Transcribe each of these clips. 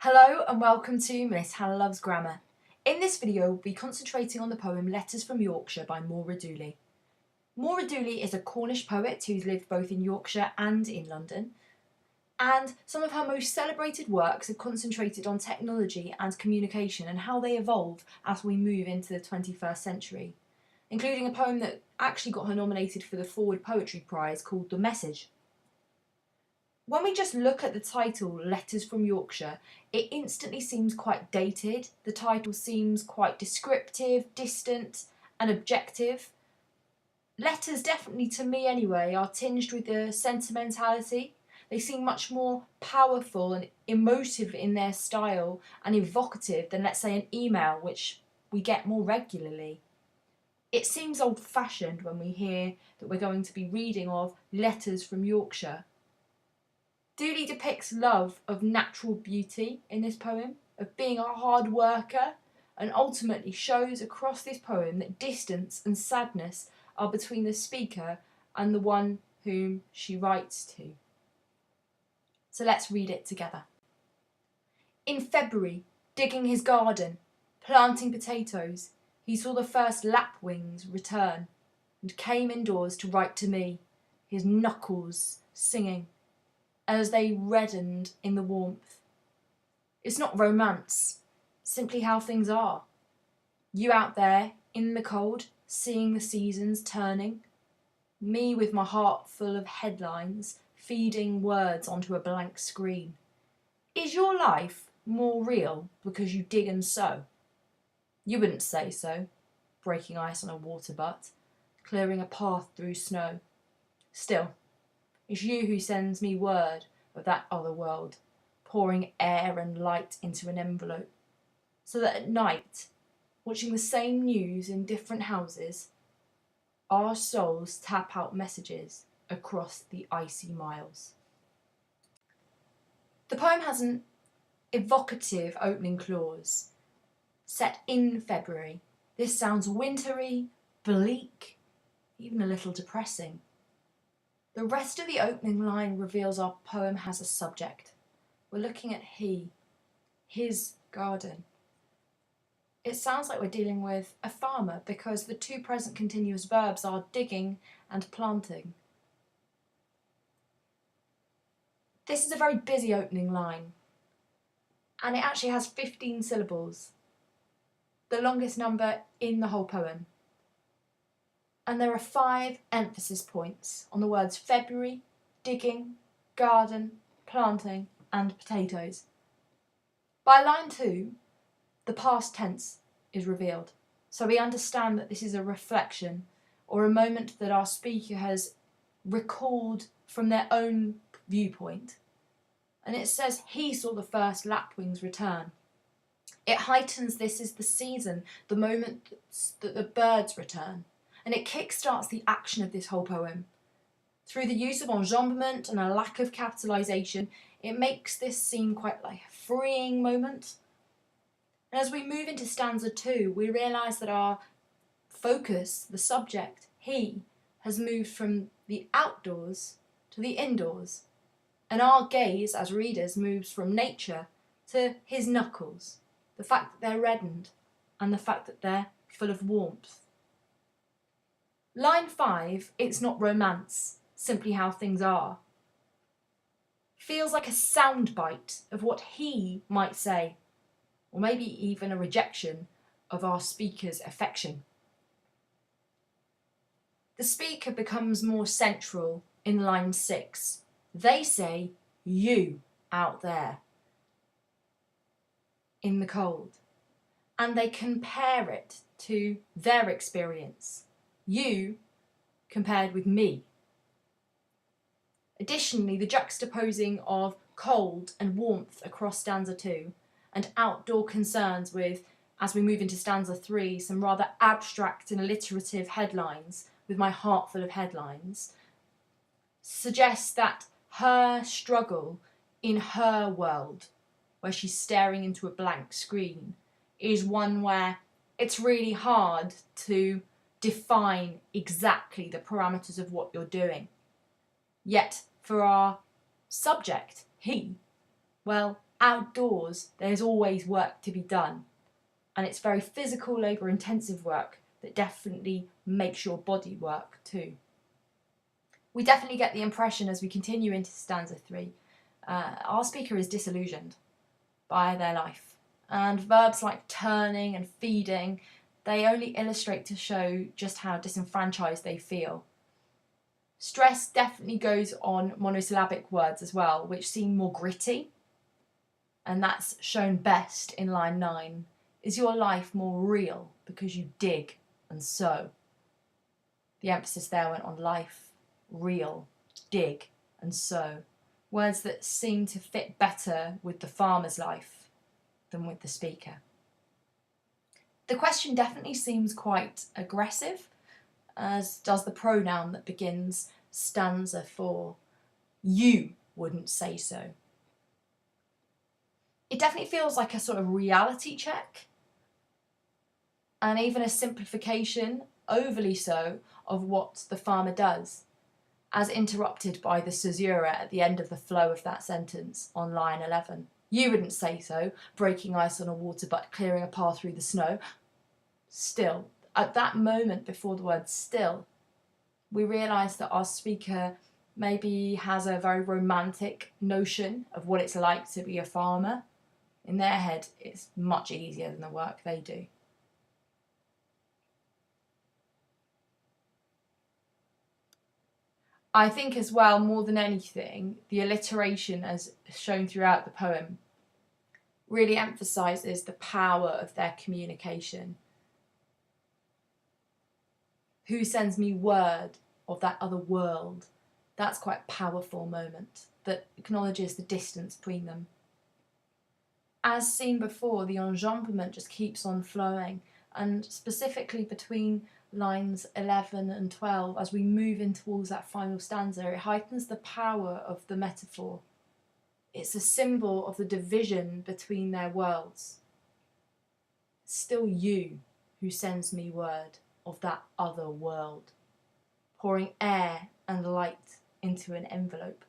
Hello and welcome to Miss Hannah Loves Grammar. In this video we'll be concentrating on the poem Letters from Yorkshire by Maura Dooley. Maura Dooley is a Cornish poet who's lived both in Yorkshire and in London, and some of her most celebrated works have concentrated on technology and communication and how they evolve as we move into the 21st century, including a poem that actually got her nominated for the Forward Poetry Prize called The Message. When we just look at the title, Letters from Yorkshire, it instantly seems quite dated. The title seems quite descriptive, distant and objective. Letters, definitely to me anyway, are tinged with a sentimentality. They seem much more powerful and emotive in their style and evocative than, let's say, an email, which we get more regularly. It seems old-fashioned when we hear that we're going to be reading of Letters from Yorkshire. Dooley depicts love of natural beauty in this poem, of being a hard worker, and ultimately shows across this poem that distance and sadness are between the speaker and the one whom she writes to. So let's read it together. In February, digging his garden, planting potatoes, he saw the first lapwings return and came indoors to write to me, his knuckles singing as they reddened in the warmth. It's not romance, simply how things are. You out there, in the cold, seeing the seasons turning. Me with my heart full of headlines, feeding words onto a blank screen. Is your life more real because you dig and sow? You wouldn't say so, breaking ice on a water butt, clearing a path through snow. Still, it's you who sends me word of that other world, pouring air and light into an envelope, so that at night, watching the same news in different houses, our souls tap out messages across the icy miles. The poem has an evocative opening clause. Set in February. This sounds wintry, bleak, even a little depressing. The rest of the opening line reveals our poem has a subject. We're looking at he, his garden. It sounds like we're dealing with a farmer because the two present continuous verbs are digging and planting. This is a very busy opening line, and it actually has 15 syllables, the longest number in the whole poem. And there are 5 emphasis points on the words February, digging, garden, planting and potatoes. By line 2, the past tense is revealed, so we understand that this is a reflection or a moment that our speaker has recalled from their own viewpoint. And it says he saw the first lapwings return. It heightens this as the season, the moment that the birds return. And it kickstarts the action of this whole poem. Through the use of enjambment and a lack of capitalisation, it makes this seem quite like a freeing moment. And as we move into stanza 2, we realise that our focus, the subject, he, has moved from the outdoors to the indoors. And our gaze, as readers, moves from nature to his knuckles, the fact that they're reddened and the fact that they're full of warmth. Line 5, it's not romance, simply how things are, feels like a soundbite of what he might say, or maybe even a rejection of our speaker's affection. The speaker becomes more central in line 6. They say, you out there, in the cold, and they compare it to their experience. You compared with me. Additionally, the juxtaposing of cold and warmth across stanza 2 and outdoor concerns with, as we move into stanza 3, some rather abstract and alliterative headlines with my heart full of headlines, suggests that her struggle in her world, where she's staring into a blank screen, is one where it's really hard to define exactly the parameters of what you're doing. Yet for our subject, he, well, Outdoors, there's always work to be done, and it's very physical, labour-intensive work that definitely makes your body work too. We definitely get the impression as we continue into stanza 3, our speaker is disillusioned by their life, and verbs like turning and feeding, they only illustrate to show just how disenfranchised they feel. Stress definitely goes on monosyllabic words as well, which seem more gritty, and that's shown best in line 9. Is your life more real because you dig and sow? The emphasis there went on life, real, dig and sow. Words that seem to fit better with the farmer's life than with the speaker. The question definitely seems quite aggressive, as does the pronoun that begins stanza 4. You wouldn't say so. It definitely feels like a sort of reality check, and even a simplification, overly so, of what the farmer does, as interrupted by the caesura at the end of the flow of that sentence on line 11. You wouldn't say so, breaking ice on a water butt, clearing a path through the snow. Still, at that moment before the word still, we realise that our speaker maybe has a very romantic notion of what it's like to be a farmer. In their head, it's much easier than the work they do. I think as well, more than anything, the alliteration as shown throughout the poem really emphasises the power of their communication. Who sends me word of that other world? That's quite a powerful moment that acknowledges the distance between them. As seen before, the enjambment just keeps on flowing, and specifically between lines 11 and 12, as we move in towards that final stanza, it heightens the power of the metaphor. It's a symbol of the division between their worlds. It's still you who sends me word of that other world, pouring air and light into an envelope.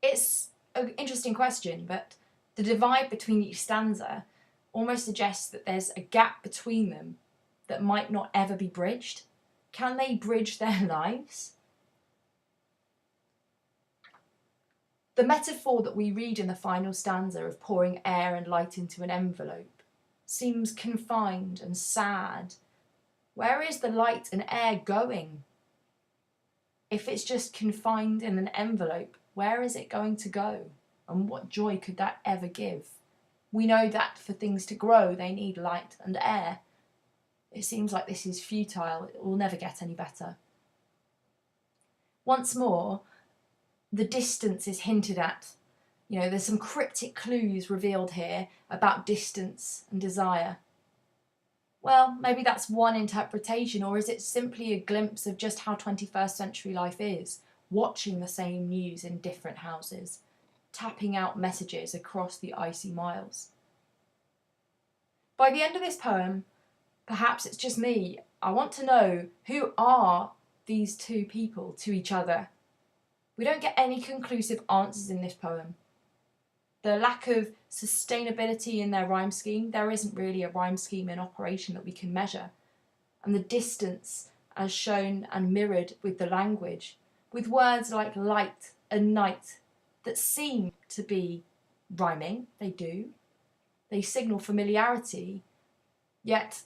It's an interesting question, but the divide between each stanza almost suggests that there's a gap between them that might not ever be bridged. Can they bridge their lives? The metaphor that we read in the final stanza of pouring air and light into an envelope seems confined and sad. Where is the light and air going? If it's just confined in an envelope, where is it going to go? And what joy could that ever give? We know that for things to grow, they need light and air. It seems like this is futile. It will never get any better. Once more, the distance is hinted at. There's some cryptic clues revealed here about distance and desire. Well, maybe that's one interpretation, or is it simply a glimpse of just how 21st century life is, watching the same news in different houses, tapping out messages across the icy miles? By the end of this poem, perhaps it's just me, I want to know, who are these two people to each other? We don't get any conclusive answers in this poem. The lack of sustainability in their rhyme scheme, there isn't really a rhyme scheme in operation that we can measure. And the distance as shown and mirrored with the language, with words like light and night that seem to be rhyming, they do. They signal familiarity, yet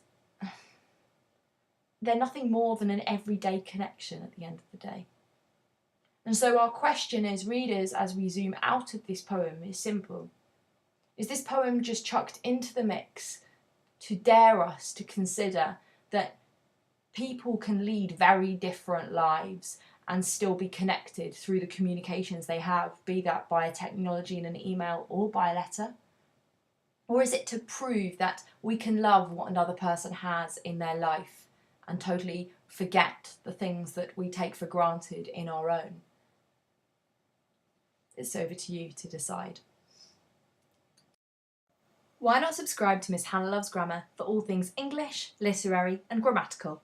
they're nothing more than an everyday connection at the end of the day. And so our question as readers, as we zoom out of this poem, is simple. Is this poem just chucked into the mix to dare us to consider that people can lead very different lives and still be connected through the communications they have, be that via technology in an email or by a letter? Or is it to prove that we can love what another person has in their life and totally forget the things that we take for granted in our own? It's over to you to decide. Why not subscribe to Miss Hannah Loves Grammar for all things English, literary and grammatical?